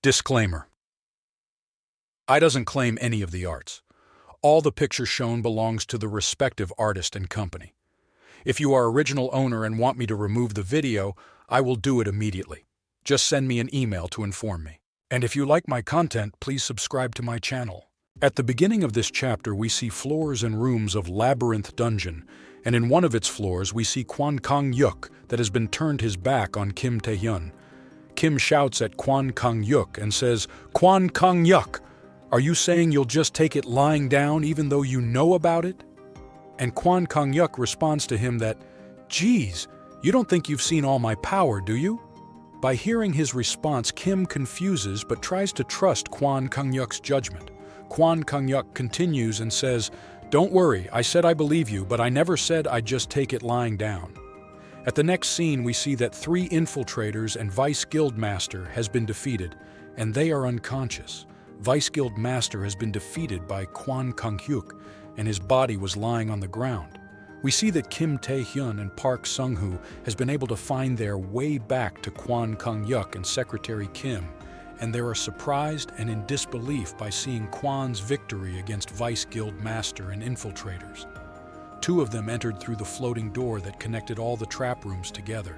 Disclaimer. I doesn't claim any of the arts. All the pictures shown belongs to the respective artist and company. If you are original owner and want me to remove the video, I will do it immediately. Just send me an email to inform me. And if you like my content, please subscribe to my channel. At the beginning of this chapter, we see floors and rooms of Labyrinth Dungeon, and in one of its floors we see Kwan Kang Yuk that has been turned his back on Kim Tae-hyun. Kim shouts at Kwan Kang Yuk and says, "Kwan Kang Yuk, are you saying you'll just take it lying down even though you know about it?" And Kwan Kang Yuk responds to him that, "Geez, you don't think you've seen all my power, do you?" By hearing his response, Kim confuses but tries to trust Kwan Kang Yuk's judgment. Kwan Kang Yuk continues and says, "Don't worry, I said I believe you, but I never said I'd just take it lying down." At the next scene, we see that 3 infiltrators and Vice Guild Master has been defeated, and they are unconscious. Vice Guild Master has been defeated by Kwan Kang Hyuk, and his body was lying on the ground. We see that Kim Tae-hyun and Park Sung-hoo has been able to find their way back to Kwan Kang Yuk and Secretary Kim, and they are surprised and in disbelief by seeing Kwan's victory against Vice Guild Master and infiltrators. 2 of them entered through the floating door that connected all the trap rooms together,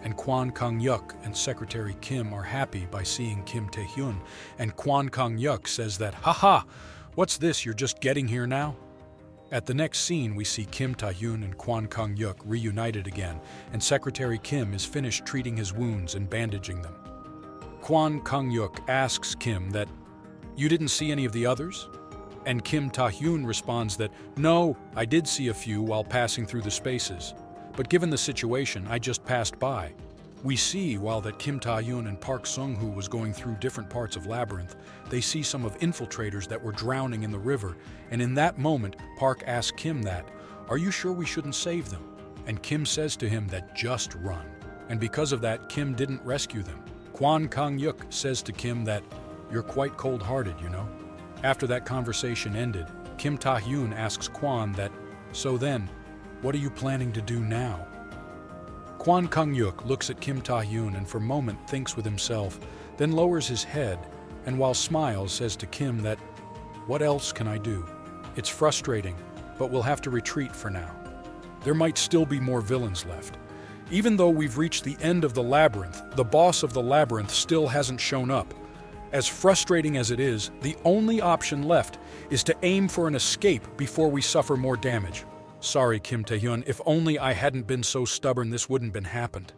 and Kwan Kang Yuk and Secretary Kim are happy by seeing Kim Tae-hyun, and Kwan Kang Yuk says that, "Haha, what's this, you're just getting here now?" At the next scene, we see Kim Tae-hyun and Kwan Kang Yuk reunited again, and Secretary Kim is finished treating his wounds and bandaging them. Kwan Kang Yuk asks Kim that, "You didn't see any of the others?" And Kim Tae-hyun responds that, "No, I did see a few while passing through the spaces, but given the situation, I just passed by." We see, while that Kim Tae-hyun and Park Sung-hoo was going through different parts of Labyrinth, they see some of infiltrators that were drowning in the river, and in that moment, Park asks Kim that, "Are you sure we shouldn't save them?" And Kim says to him that just run. And because of that, Kim didn't rescue them. Kwan Kang Yuk says to Kim that, "You're quite cold-hearted, you know." After that conversation ended, Kim Tae-hyun asks Kwan that, "So then, what are you planning to do now?" Kwan Kang Yuk looks at Kim Tae-hyun and for a moment thinks with himself, then lowers his head, and while smiles says to Kim that, "What else can I do? It's frustrating, but we'll have to retreat for now. There might still be more villains left. Even though we've reached the end of the labyrinth, the boss of the labyrinth still hasn't shown up. As frustrating as it is, the only option left is to aim for an escape before we suffer more damage. Sorry, Kim Tae-hyun, if only I hadn't been so stubborn, this wouldn't been happened."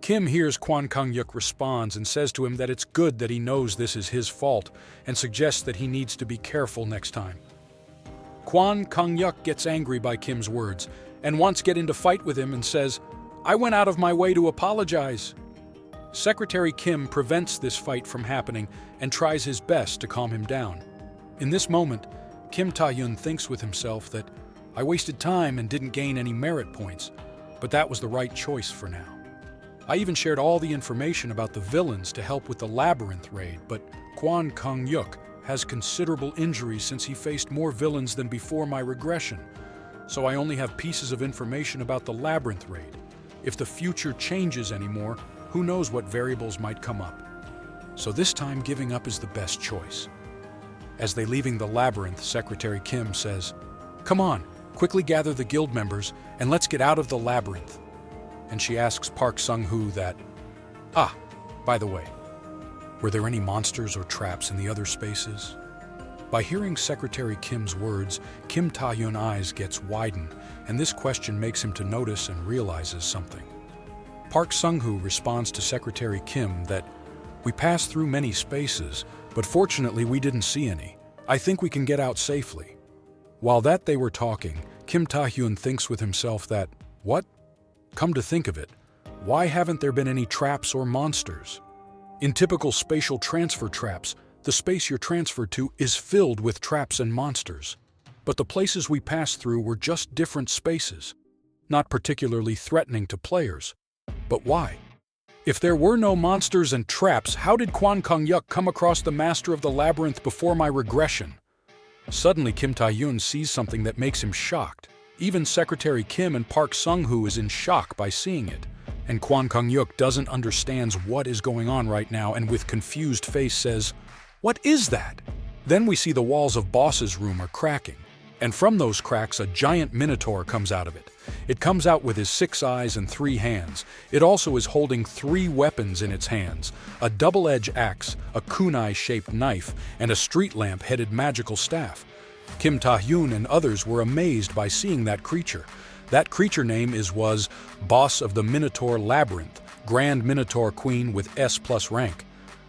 Kim hears Kwan Kang Yuk responds and says to him that it's good that he knows this is his fault and suggests that he needs to be careful next time. Kwan Kang Yuk gets angry by Kim's words and wants to get into fight with him and says, "I went out of my way to apologize." Secretary Kim prevents this fight from happening and tries his best to calm him down. In this moment, Kim Tae-hyun thinks with himself that, "I wasted time and didn't gain any merit points, but that was the right choice for now. I even shared all the information about the villains to help with the labyrinth raid, but Kwan Kang Yuk has considerable injuries since he faced more villains than before my regression, so I only have pieces of information about the labyrinth raid. If the future changes anymore, who knows what variables might come up. So this time giving up is the best choice." As they leaving the labyrinth, Secretary Kim says, "Come on, quickly gather the guild members and let's get out of the labyrinth." And she asks Park Sung-hoo that, "By the way, were there any monsters or traps in the other spaces?" By hearing Secretary Kim's words, Kim Tae-hyun's eyes gets widened, and this question makes him to notice and realizes something. Park Sung-hoo responds to Secretary Kim that, "We passed through many spaces, but fortunately we didn't see any. I think we can get out safely." While that they were talking, Kim Tae-hyun thinks with himself that, "What? Come to think of it, why haven't there been any traps or monsters? In typical spatial transfer traps, the space you're transferred to is filled with traps and monsters. But the places we passed through were just different spaces, not particularly threatening to players. But why? If there were no monsters and traps, how did Kwan Kang Yuk come across the master of the labyrinth before my regression?" Suddenly, Kim Tae-hyun sees something that makes him shocked. Even Secretary Kim and Park Sung-hoo is in shock by seeing it, and Kwon Kang-yuk doesn't understand what is going on right now and with confused face says, "What is that?" Then we see the walls of Boss's room are cracking, and from those cracks a giant minotaur comes out of it. It comes out with his 6 eyes and 3 hands. It also is holding 3 weapons in its hands, a double-edged axe, a kunai-shaped knife, and a street lamp-headed magical staff. Kim Ta-hyun and others were amazed by seeing that creature. That creature name was Boss of the Minotaur Labyrinth, Grand Minotaur Queen with S+ rank.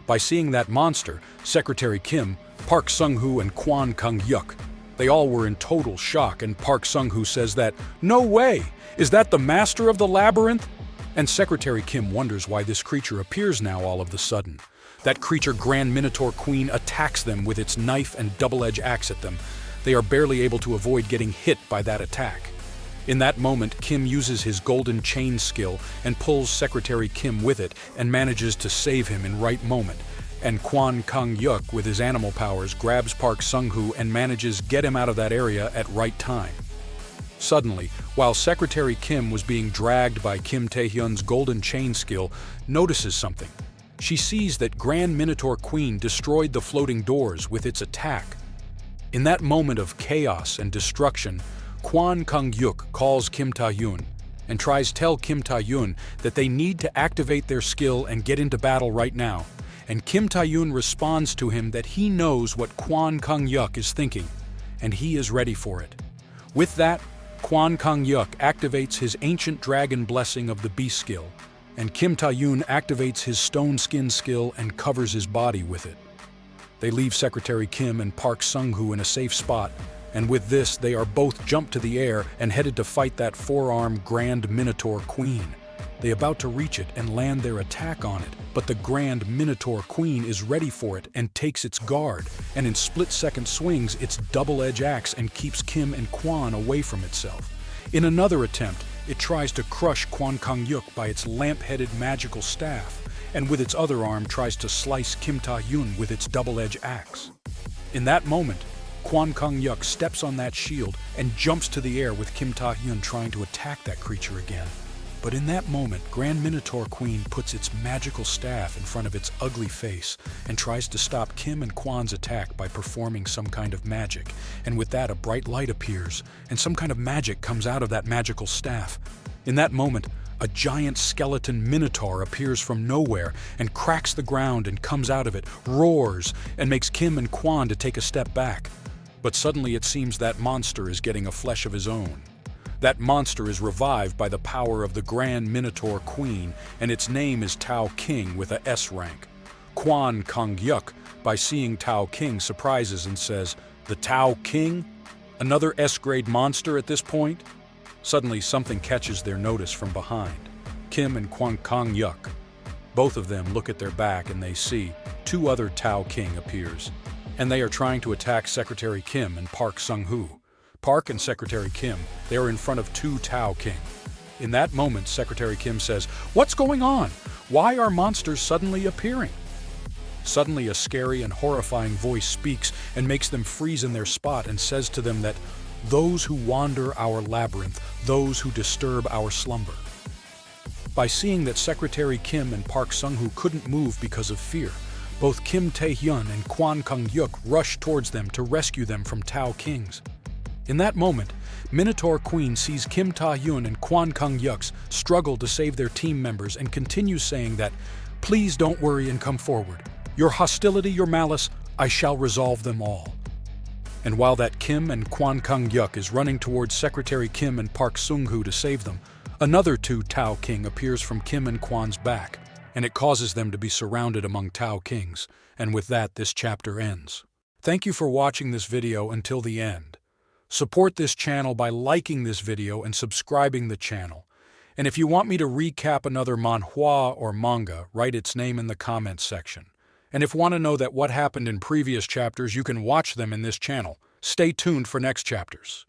By seeing that monster, Secretary Kim, Park Sung-hoo and Kwon Kang-yuk, they all were in total shock, and Park Sung-hoo says that, "No way! Is that the master of the labyrinth?" And Secretary Kim wonders why this creature appears now all of the sudden. That creature Grand Minotaur Queen attacks them with its knife and double-edged axe at them. They are barely able to avoid getting hit by that attack. In that moment, Kim uses his golden chain skill and pulls Secretary Kim with it and manages to save him in right moment. And Kwon Kang-yuk, with his animal powers, grabs Park Sung-hoo and manages get him out of that area at right time. Suddenly, while Secretary Kim was being dragged by Kim Tae-hyun's golden chain skill, notices something. She sees that Grand Minotaur Queen destroyed the floating doors with its attack. In that moment of chaos and destruction, Kwon Kang-yuk calls Kim Ta-hyun and tries to tell Kim Ta-hyun that they need to activate their skill and get into battle right now. And Kim Ta-hyun responds to him that he knows what Kwon Kang-yuk is thinking, and he is ready for it. With that, Kwon Kang-yuk activates his ancient dragon blessing of the beast skill, and Kim Ta-hyun activates his stone skin skill and covers his body with it. They leave Secretary Kim and Park Sung-hoo in a safe spot, and with this they are both jumped to the air and headed to fight that 4-armed Grand Minotaur Queen. They about to reach it and land their attack on it, but the Grand Minotaur Queen is ready for it and takes its guard, and in split-second swings its double-edged axe and keeps Kim and Kwon away from itself. In another attempt, it tries to crush Kwon Kang-yuk by its lamp-headed magical staff, and with its other arm tries to slice Kim Ta-hyun with its double-edged axe. In that moment, Kwon Kang-yuk steps on that shield and jumps to the air with Kim Ta-hyun trying to attack that creature again. But in that moment, Grand Minotaur Queen puts its magical staff in front of its ugly face and tries to stop Kim and Kwon's attack by performing some kind of magic. And with that, a bright light appears, and some kind of magic comes out of that magical staff. In that moment, a giant skeleton minotaur appears from nowhere and cracks the ground and comes out of it, roars, and makes Kim and Kwon to take a step back. But suddenly it seems that monster is getting a flesh of his own. That monster is revived by the power of the Grand Minotaur Queen, and its name is Tao King with a S rank. Kwon Kang-yuk, by seeing Tao King, surprises and says, "The Tao King? Another S-grade monster at this point?" Suddenly something catches their notice from behind. Kim and Kwon Kang-yuk. Both of them look at their back and they see 2 other Tao King appears, and they are trying to attack Secretary Kim and Park Sung-hoo. Park and Secretary Kim, they are in front of 2 Tao King. In that moment, Secretary Kim says, "What's going on? Why are monsters suddenly appearing?" Suddenly a scary and horrifying voice speaks and makes them freeze in their spot and says to them that, "Those who wander our labyrinth, those who disturb our slumber." By seeing that Secretary Kim and Park Sung-hoo couldn't move because of fear, both Kim Tae-hyun and Kwon Kang-yuk rush towards them to rescue them from Tao Kings. In that moment, Minotaur Queen sees Kim Ta-hyun and Kwon Kang-yuk struggle to save their team members and continues saying that, "Please don't worry and come forward. Your hostility, your malice, I shall resolve them all." And while that Kim and Kwon Kang-yuk is running towards Secretary Kim and Park Sung-hoo to save them, another 2 Tao King appears from Kim and Kwon's back, and it causes them to be surrounded among Tao Kings, and with that this chapter ends. Thank you for watching this video until the end. Support this channel by liking this video and subscribing the channel. And if you want me to recap another manhwa or manga, write its name in the comments section. And if you want to know that what happened in previous chapters, you can watch them in this channel. Stay tuned for next chapters.